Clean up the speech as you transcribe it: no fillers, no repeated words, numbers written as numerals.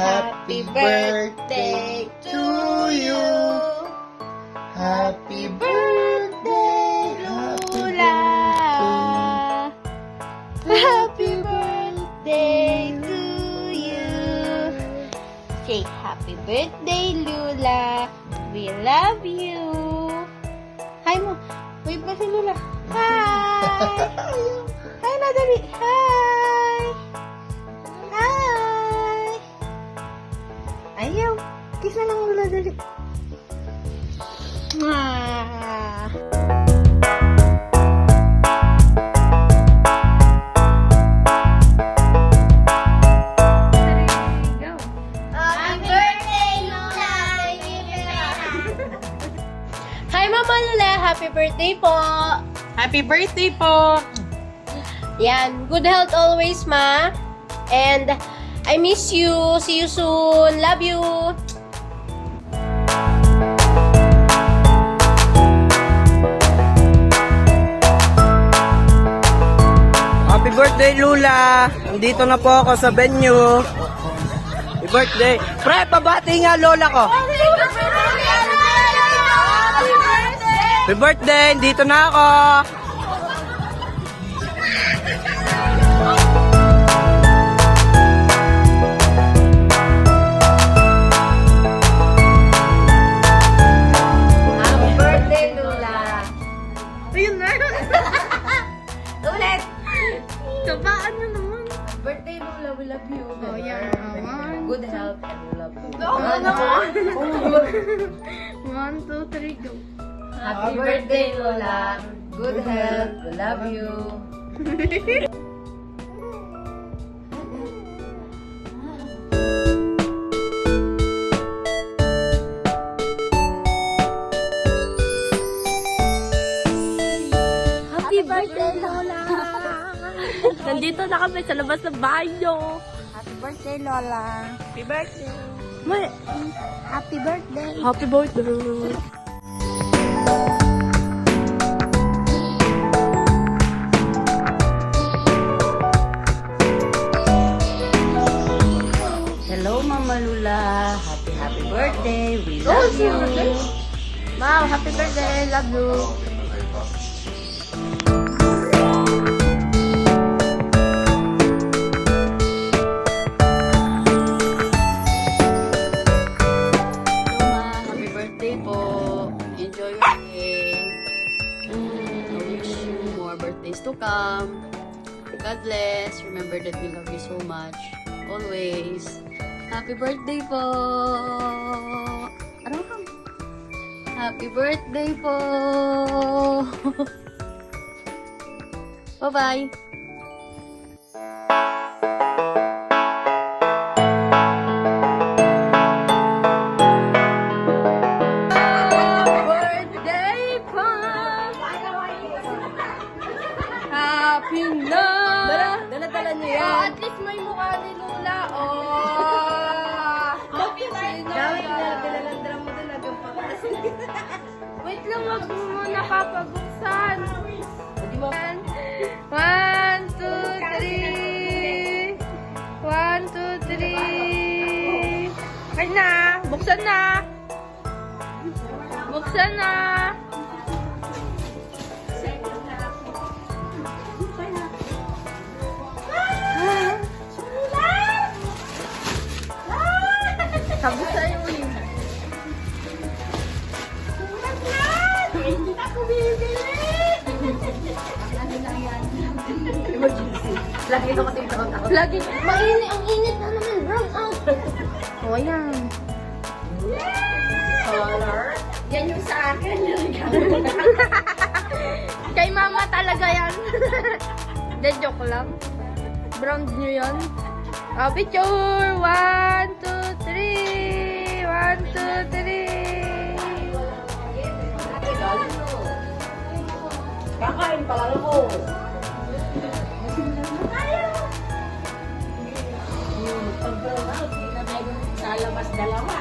Happy birthday to you. Happy birthday, Lula. Happy birthday to you. Say happy birthday, Lula. We love you. Hi mo. Wave mo si Lula. Hi. Hi na, dali. Hi. Hi. Ayaw. Kiss na lang, Lula, dali. Ah. Hi, Mama Lula! Happy birthday po! Happy birthday po! Yan, good health always, Ma. And I miss you. See you soon. Love you. Happy birthday, Lula! Nandito na po ako sa venue. Happy birthday! Pre, pabati nga lola ko! Happy birthday! Dito na ako! Happy birthday, Lula. Ayun na. Ulit. Kabaan mo naman. Birthday, Lula. We love you. Oh, yeah. Good health and we love you. One, two, three, go. Happy birthday, Lola. Good health. We love you. Happy birthday, Lola! Nandito na kami sa labas ng banyo. Happy birthday, Lola. Happy birthday. May, Happy birthday. happy birthday. Hello, Mama Lula. Happy birthday. We love you. Wow, happy birthday. Love you. Happy birthday po. Enjoy your day. I wish you more birthdays to come. God bless. Remember that we love you so much. Always. Happy birthday po. Ano ka? Happy birthday po. Bye-bye. Birthday pa! Happy na! Dala-dala niyo Oh, yan. at least may mukha ni Lola. Oh! Happy Dami dala mo doon nagpapakas. Wait lang, wag mo muna papabuksan. Hindi mo. 1, 2, 3. 1, 2, 3. Okay na. Buksan na. Buksan na. Sabi sa'yo eh. Lagi ko kasi ito ako. Lagi. Mainit, ang init na naman, brown out. O yan. Color? Yan yung sa akin. Kay mama talaga yan. De, joke lang. Brown nyo yan. Oh, picture. 1, 2, 3. 1, 2, 3. Kakain pala ako. Sa labas dalawa.